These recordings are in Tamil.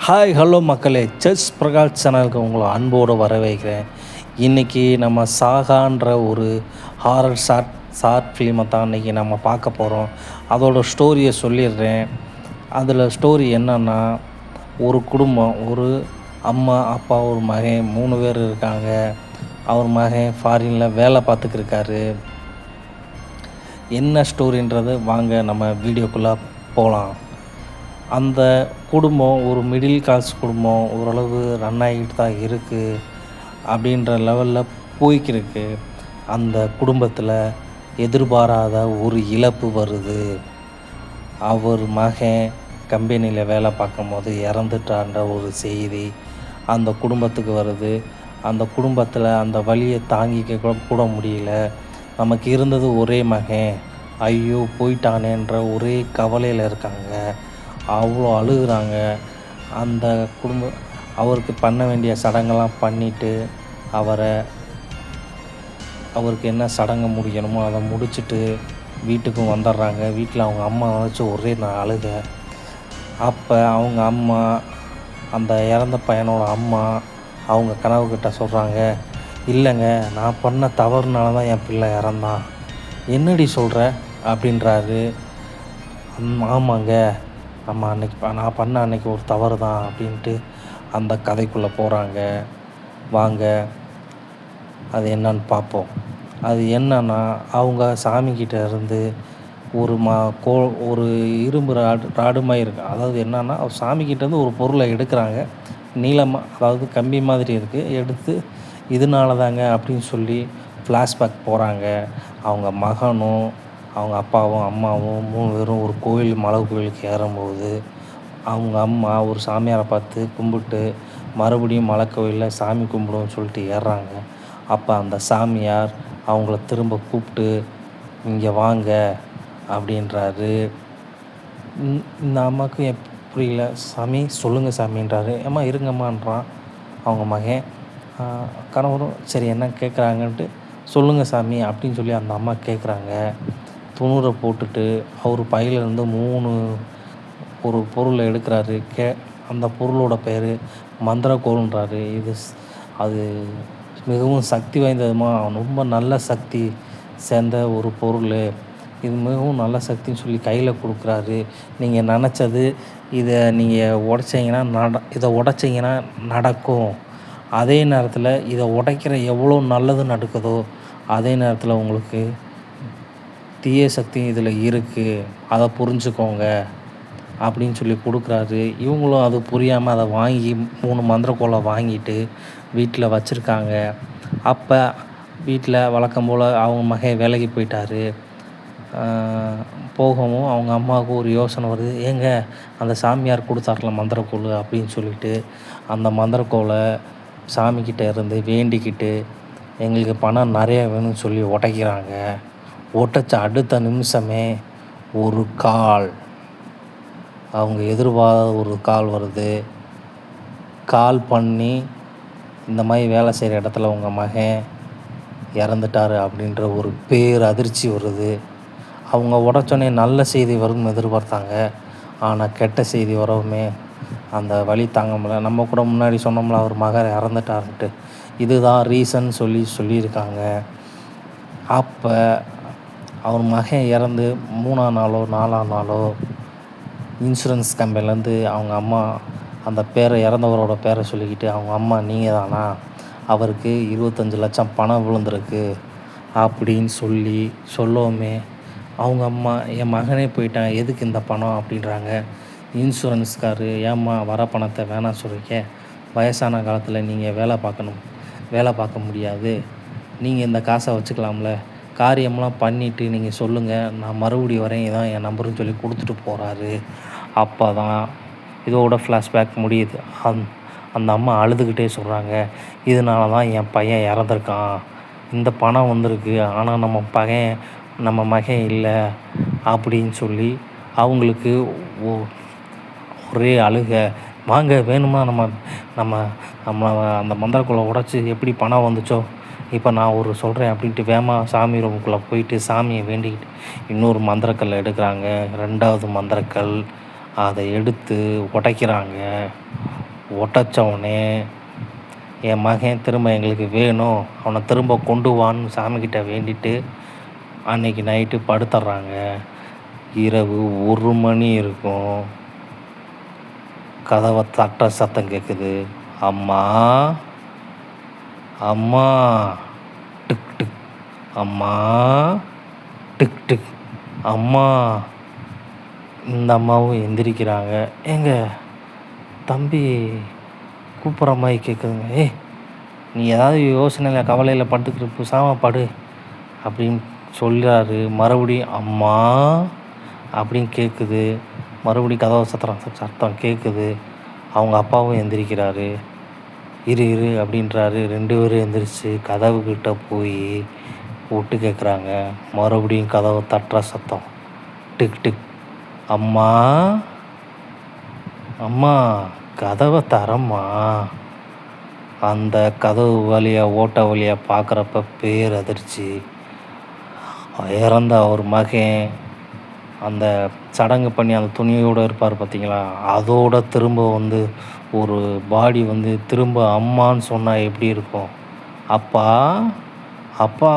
ஹாய் ஹலோ மக்களே, செஸ் பிரகாஷ் சேனலுக்கு உங்களை அன்போடு வரவேற்கிறேன். இன்றைக்கி நம்ம சாகான்ற ஒரு ஹாரர் ஷார்ட் ஃபிலிமை தான் இன்றைக்கி நம்ம பார்க்க போகிறோம். அதோட ஸ்டோரியை சொல்லிடுறேன். அதில் ஸ்டோரி என்னன்னா, ஒரு குடும்பம், ஒரு அம்மா அப்பா ஒரு மகன் 3 பேர் இருக்காங்க. அவர் மகன் ஃபாரினில் வேலை பார்த்துக்கிருக்காரு. என்ன ஸ்டோரின்றது வாங்க நம்ம வீடியோக்குள்ளே போகலாம். அந்த குடும்பம் ஒரு மிடில் கிளாஸ் குடும்பம், ஓரளவு ரன் ஆகிட்டு தான் இருக்குது அப்படின்ற லெவலில் போய்க்கிருக்கு. அந்த குடும்பத்தில் எதிர்பாராத ஒரு இழப்பு வருது. அவர் மகன் கம்பெனியில் வேலை பார்க்கும்போது இறந்துட்டான்ற ஒரு செய்தி அந்த குடும்பத்துக்கு வருது. அந்த குடும்பத்தில் அந்த வலியை தாங்கிக்க கூட முடியல. நமக்கு இருந்தது ஒரே மகன், ஐயோ போயிட்டானேன்ற ஒரே கவலையில் இருக்காங்க. அவ்வளோ அழுகுறாங்க. அந்த அவருக்கு பண்ண வேண்டிய சடங்கெல்லாம் பண்ணிவிட்டு அவருக்கு என்ன சடங்கு முடிக்கணுமோ அதை முடிச்சுட்டு வீட்டுக்கும் வந்துடுறாங்க. வீட்டில் அவங்க அம்மா வச்சு ஒரே நான் அழுக. அப்போ அவங்க அம்மா, அந்த இறந்த பையனோட அம்மா, அவங்க கனவுக்கிட்ட சொல்கிறாங்க, இல்லைங்க நான் பண்ண தவறுனால தான் என் பிள்ளை இறந்தான். என்னடி சொல்கிற அப்படின்றாரு. ஆமாங்க, நம்ம நான் பண்ண அன்றைக்கி ஒரு தவறு தான் அப்படின்ட்டு அந்த கதைக்குள்ளே போகிறாங்க. வாங்க அது என்னன்னு பார்ப்போம். அது என்னன்னா, அவங்க சாமிக்கிட்ட இருந்து ஒரு இரும்பு ராடு மாதிரி இருக்குது. அதாவது என்னன்னா, சாமிக்கிட்டேருந்து ஒரு பொருளை எடுக்கிறாங்க. நீளமாக, அதாவது கம்பி மாதிரி இருக்குது. எடுத்து இதனால தாங்க அப்படின்னு சொல்லி ஃப்ளாஷ்பேக் போகிறாங்க. அவங்க மகனும் அவங்க அப்பாவும் அம்மாவும் 3 பேரும் ஒரு மலை கோயிலுக்கு ஏறும்போது அவங்க அம்மா ஒரு சாமியாரை பார்த்து கும்பிட்டு மறுபடியும் மலை கோயிலில் சாமி கும்பிடுவோன்னு சொல்லிட்டு ஏறுறாங்க. அப்போ அந்த சாமியார் அவங்கள திரும்ப கூப்பிட்டு இங்கே வாங்க அப்படின்றாரு. இந்த அம்மாவுக்கு புரியல. சாமி சொல்லுங்கள் சாமின்றாரு. ஏம்மா இருங்கம்மான்றான் அவங்க மகன். கணவரும் சரி என்ன கேட்குறாங்கன்ட்டு சொல்லுங்கள் சாமி அப்படின்னு சொல்லி அந்த அம்மா கேட்குறாங்க. துணுரை போட்டுட்டு அவர் பையிலேருந்து ஒரு பொருளை எடுக்கிறாரு. அந்த பொருளோட பேர் மந்திரக்கோள்ன்றாரு. அது மிகவும் சக்தி வாய்ந்ததுமா, ரொம்ப நல்ல சக்தி சேர்ந்த ஒரு பொருள். இது மிகவும் நல்ல சக்தின்னு சொல்லி கையில் கொடுக்குறாரு. நீங்கள் நினச்சது இதை நீங்கள் உடைச்சிங்கன்னா நடக்கும். அதே நேரத்தில் இதை உடைக்கிற எவ்வளோ நல்லது நடக்குதோ அதே நேரத்தில் உங்களுக்கு தீய சக்தி இதில் இருக்குது, அதை புரிஞ்சுக்கோங்க அப்படின்னு சொல்லி கொடுக்குறாரு. இவங்களும் அது புரியாமல் அதை வாங்கி 3 மந்திரக்கோளை வாங்கிட்டு வீட்டில் வச்சுருக்காங்க. அப்போ வீட்டில் வழக்கம் போல் அவங்க மகன் வேலைக்கு போயிட்டார். போகவும் அவங்க அம்மாவுக்கு ஒரு யோசனை வருது. ஏங்க அந்த சாமியார் கொடுத்தார்ல மந்திரக்கோள் அப்படின்னு சொல்லிட்டு அந்த மந்திரக்கோளை சாமிக்கிட்ட இருந்து வேண்டிக்கிட்டு எங்களுக்கு பணம் நிறைய வேணும்னு சொல்லி உடைக்கிறாங்க. உடைச்ச அடுத்த நிமிஷமே ஒரு கால், அவங்க எதிர்பாராத ஒரு கால் வருது. கால் பண்ணி இந்த மாதிரி வேலை செய்கிற இடத்துல உங்கள் மகன் இறந்துட்டார் அப்படின்ற ஒரு அதிர்ச்சி வருது. அவங்க உடச்சோன்னே நல்ல செய்தி வரும்னு எதிர்பார்த்தாங்க. ஆனால் கெட்ட செய்தி வரவுமே அந்த வலி தாங்க முடியல. நம்ம கூட முன்னாடி சொன்னோம்ல அவர் மகன் இறந்துட்டார்ன்ட்டு, இதுதான் ரீசன் சொல்லியிருக்காங்க. அப்போ அவர் மகன் இறந்து 3ஆம் நாளோ 4ஆம் நாளோ இன்சூரன்ஸ் கம்பெனிலேருந்து அவங்க அம்மா அந்த இறந்தவரோட பேரை சொல்லிக்கிட்டு, அவங்க அம்மா நீங்கள் தானா, அவருக்கு 25 லட்சம் பணம் விழுந்திருக்கு அப்படின்னு சொல்லவுமே அவங்க அம்மா, என் மகனே போயிட்டான், எதுக்கு இந்த பணம் அப்படின்றாங்க. இன்சூரன்ஸ்காரு, ஏம்மா வர பணத்தை வேணாம் சொல்கிறீங்க, வயசான காலத்தில் நீங்கள் வேலை பார்க்க முடியாது, நீங்கள் இந்த காசை வச்சுக்கலாம்ல, காரியம்லாம் பண்ணிவிட்டு நீங்கள் சொல்லுங்கள், நான் மறுபடியும் வரேன், இதான் என் நம்பருன்னு சொல்லி கொடுத்துட்டு போகிறாரு. அப்போ தான் இதோட ஃப்ளாஷ்பேக் முடியுது. அந்த அம்மா அழுதுகிட்டே சொல்கிறாங்க, இதனால தான் என் பையன் இறந்துருக்கான், இந்த பணம் வந்திருக்கு, ஆனால் நம்ம மகன் இல்லை அப்படின்னு சொல்லி அவங்களுக்கு ஒரே அழுக. வாங்க வேணுமா நம்ம அந்த மந்திரக்குள்ளே உடச்சி எப்படி பணம் வந்துச்சோ இப்போ நான் சொல்கிறேன் அப்படின்ட்டு சாமி ரூமுக்குள்ளே போயிட்டு சாமியை வேண்டிக்கிட்டு இன்னொரு மந்திரக்கல்லை எடுக்கிறாங்க. 2வது மந்திரக்கல் அதை எடுத்து உடைக்கிறாங்க. உடைச்சவொடனே என் மகன் திரும்ப எங்களுக்கு வேணும், அவனை திரும்ப கொண்டு வான்னு சாமிக்கிட்ட வேண்டிட்டு அன்னைக்கு நைட்டு படுத்துடுறாங்க. இரவு 1 மணி இருக்கும். கதவை தட்டுற சத்தம் கேட்குது. அம்மா, அம்மா, டிக் டிக், அம்மா, டிக் டிக், அம்மா. இந்த அம்மாவும் எந்திரிக்கிறாங்க. ஏங்க தம்பி கூப்பிட்ற மாதிரி கேட்குதுங்க. நீ ஏதாவது யோசனையில் கவலையில் படுத்துக்கிட்டு பேசாமல் படு அப்படின்னு சொல்கிறாரு. மறுபடியும் அம்மா அப்படின்னு கேட்குது. மறுபடியும் கதவை சத்தம் கேட்குது. அவங்க அப்பாவும் எந்திரிக்கிறாரு. இரு இரு அப்படின்றாரு. 2 பேரும் எந்திரிச்சு கதவுக்கிட்ட போய் ஒட்டு கேட்குறாங்க. மறுபடியும் கதவை தட்டுற சத்தம். டிக் டிக், அம்மா, அம்மா கதவை தரம்மா. அந்த கதவு வழியாக ஓட்ட வழியாக பார்க்குறப்ப பேரதிர்ச்சி. இறந்த அவர் மகன் அந்த சடங்கு பண்ணி அந்த துணியோடு இருப்பார் பார்த்தீங்களா, அதோட திரும்ப வந்து ஒரு பாடி வந்து திரும்ப அம்மான்னு சொன்னால் எப்படி இருக்கும்? அப்பா, அப்பா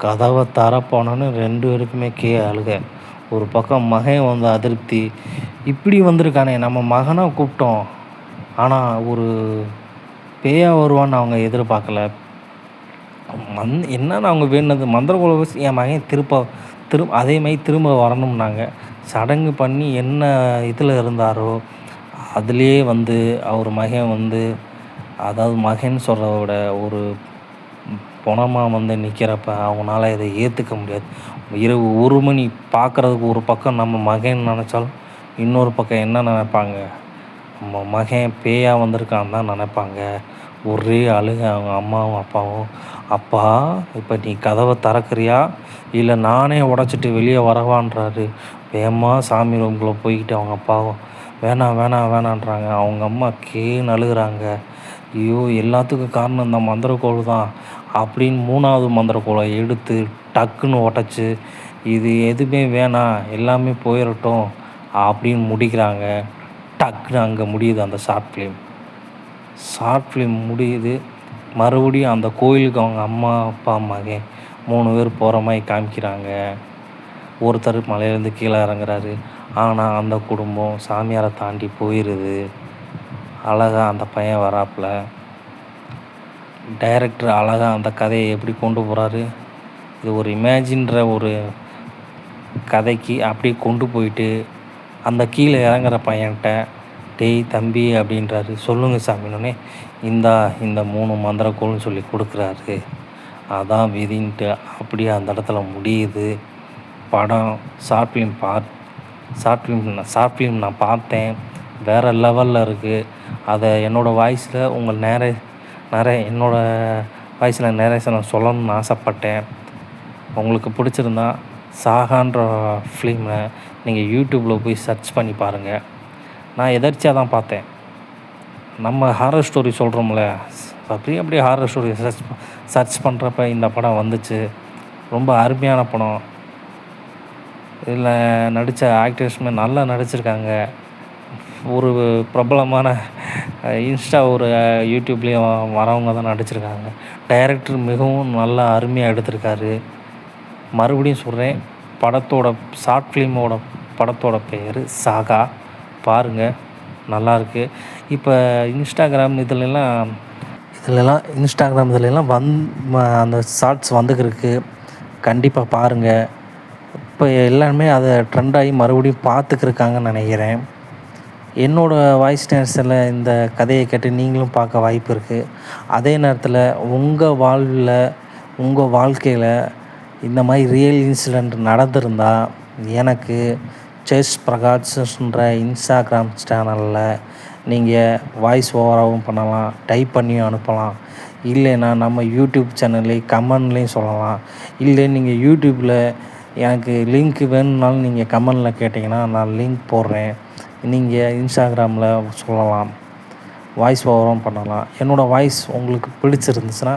கதவை தரப்போனோன்னு 2 பேருக்குமே அழுக. ஒரு பக்கம் மகன் வந்து அதிருப்தி. இப்படி வந்திருக்கானே, நம்ம மகனாக கூப்பிட்டோம், ஆனால் ஒரு பேயா வருவான்னு அவங்க எதிர்பார்க்கல. என்னன்னு அவங்க வேணுனது மந்திரக்குள்ள வச்சு என் மகன் அதே மாதிரி திரும்ப வரணும்னாங்க. சடங்கு பண்ணி என்ன இதில் இருந்தாரோ அதுலேயே வந்து அவர் மகன் வந்து, அதாவது மகன் சொல்கிறத விட ஒரு பொணமாக வந்து நிற்கிறப்ப அவங்களால இதை ஏற்றுக்க முடியாது. இரவு 1 மணி பார்க்குறதுக்கு ஒரு பக்கம் நம்ம மகன் நினச்சாலும் இன்னொரு பக்கம் என்ன நினைப்பாங்க, நம்ம மகன் பேயாக வந்திருக்கான்னு தான் நினைப்பாங்க. ஒரே அழுக அவங்க அம்மாவும் அப்பாவும். அப்பா இப்போ நீ கதவை திறக்கிறியா இல்லை நானே உடச்சிட்டு வெளியே வரவான்றாரு. வேகமாக சாமி ரூம்குள்ளே போய்கிட்டு அவங்க அப்பாவும் வேணாம் வேணாம் வேணான்றாங்க. அவங்க அம்மா அழுகுறாங்க. ஐயோ எல்லாத்துக்கும் காரணம் இந்த மந்திரக்கோள் தான் அப்படின்னு 3வது மந்திரக்கோளை எடுத்து டக்குன்னு உடச்சி இது எதுவுமே வேணாம் எல்லாமே போயிடட்டும் அப்படின்னு முடிக்கிறாங்க. டக்குன்னு அங்கே முடியுது அந்த ஷார்ட் ஃபிலிம் முடியுது. மறுபடியும் அந்த கோயிலுக்கு அவங்க அம்மா அப்பா மகன் 3 பேர் போகிற மாதிரி காமிக்கிறாங்க. ஒருத்தர் மலையிலேருந்து கீழே இறங்குறாரு. ஆனால் அந்த குடும்பம் சாமியாரை தாண்டி போயிடுது. அழகாக அந்த பையன் வராப்பில். டைரக்டர் அழகாக அந்த கதையை எப்படி கொண்டு போகிறாரு. இது ஒரு இமேஜின்ற ஒரு கதைக்கு அப்படியே கொண்டு போயிட்டு அந்த கீழே இறங்குற பையன்கிட்ட டேய் தம்பி அப்படின்றாரு. சொல்லுங்கள் சாமினோடனே இந்த 3 மந்திரக்கோள்னு சொல்லி கொடுக்குறாரு. அதான் விதின்ட்டு அப்படியே அந்த இடத்துல முடியுது படம். ஷார்ட் ஃபிலிம் நான் பார்த்தேன். வேறு லெவலில் இருக்குது. அதை என்னோடய வாய்ஸில் என்னோடய வாய்ஸில் நான் சொல்லணும்னு ஆசைப்பட்டேன். உங்களுக்கு பிடிச்சிருந்தா சாகான்ற ஃபிலிமை நீங்கள் யூடியூப்பில் போய் சர்ச் பண்ணி பாருங்கள். நான் எதர்ச்சியாக தான் பார்த்தேன். நம்ம ஹாரர் ஸ்டோரி சொல்கிறோம்ல, அப்படியே ஹாரர் ஸ்டோரி சர்ச் பண்ணுறப்ப இந்த படம் வந்துச்சு. ரொம்ப அருமையான படம். இதில் நடித்த ஆக்டர்ஸுமே நல்லா நடிச்சிருக்காங்க. ஒரு பிரபலமான ஒரு யூடியூப்லேயும் வரவங்க தான் நடிச்சிருக்காங்க. டைரக்டர் மிகவும் நல்லா அருமையாக எடுத்திருக்காரு. மறுபடியும் சொல்கிறேன், படத்தோட பெயர் சாகா. பாருங்கள், நல்லாயிருக்கு. இப்போ இன்ஸ்டாகிராம் இதிலெல்லாம் அந்த ஷார்ட்ஸ் வந்துக்கிருக்கு. கண்டிப்பாக பாருங்கள். இப்போ எல்லாருமே அதை ட்ரெண்டாகி மறுபடியும் பார்த்துக்கிருக்காங்கன்னு நினைக்கிறேன். என்னோடய வாய்ஸ் நேரத்தில் இந்த கதையை கேட்டு நீங்களும் பார்க்க வாய்ப்பு இருக்குது. அதே நேரத்தில் உங்கள் வாழ்க்கையில் இந்த மாதிரி ரியல் இன்சிடெண்ட் நடந்திருந்தால் எனக்கு செஸ் பிரகாஷ்ன்ற இன்ஸ்டாகிராம் சேனலில் நீங்கள் வாய்ஸ் ஓவராகவும் பண்ணலாம், டைப் பண்ணியும் அனுப்பலாம். இல்லைன்னா நம்ம யூடியூப் சேனல்லேயே கமெண்ட்லேயும் சொல்லலாம். இல்லை நீங்கள் யூடியூப்பில் எனக்கு லிங்க் வேணும்னாலும் நீங்கள் கமெண்டில் கேட்டிங்கன்னா நான் லிங்க் போடுறேன். நீங்கள் இன்ஸ்டாகிராமில் சொல்லலாம், வாய்ஸ் ஓவரும் பண்ணலாம். என்னோடய வாய்ஸ் உங்களுக்கு பிடிச்சிருந்துச்சுன்னா,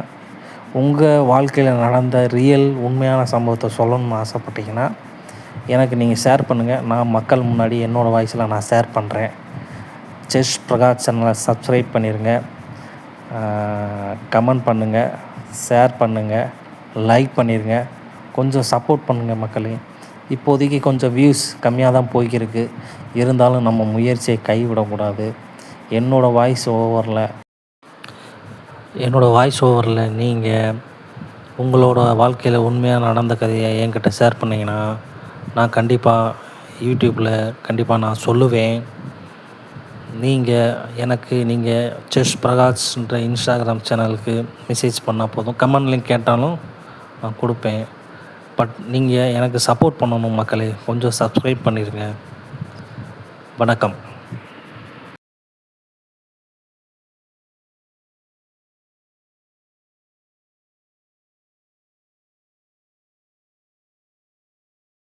உங்கள் வாழ்க்கையில் நடந்த ரியல் உண்மையான சம்பவத்தை சொல்லணும்னு ஆசைப்பட்டீங்கன்னா எனக்கு நீங்கள் ஷேர் பண்ணுங்கள். நான் மக்கள் முன்னாடி என்னோடய வாய்ஸில் நான் ஷேர் பண்ணுறேன். செஸ் பிரகாஷ் சேனலை சப்ஸ்கிரைப் பண்ணிடுங்க. கமெண்ட் பண்ணுங்கள், ஷேர் பண்ணுங்கள், லைக் பண்ணிடுங்க. கொஞ்சம் சப்போர்ட் பண்ணுங்கள் மக்களே. இப்போதைக்கு கொஞ்சம் வியூஸ் கம்மியாக தான் போய்க்கிருக்கு. இருந்தாலும் நம்ம முயற்சியை கைவிடக்கூடாது. என்னோடய வாய்ஸ் ஓவரில் நீங்கள் உங்களோட வாழ்க்கையில் உண்மையாக நடந்த கதையை என்கிட்ட ஷேர் பண்ணிங்கன்னா நான் கண்டிப்பாக யூடியூப்பில் நான் சொல்லுவேன். நீங்கள் செஸ் பிரகாஷ்ன்ற இன்ஸ்டாகிராம் சேனலுக்கு மெசேஜ் பண்ணால் போதும். கமெண்ட் லிங்க் கேட்டாலும் நான் கொடுப்பேன். பட் நீங்கள் எனக்கு சப்போர்ட் பண்ணணும் மக்களே. கொஞ்சம் சப்ஸ்கிரைப் பண்ணிடுங்க. வணக்கம்.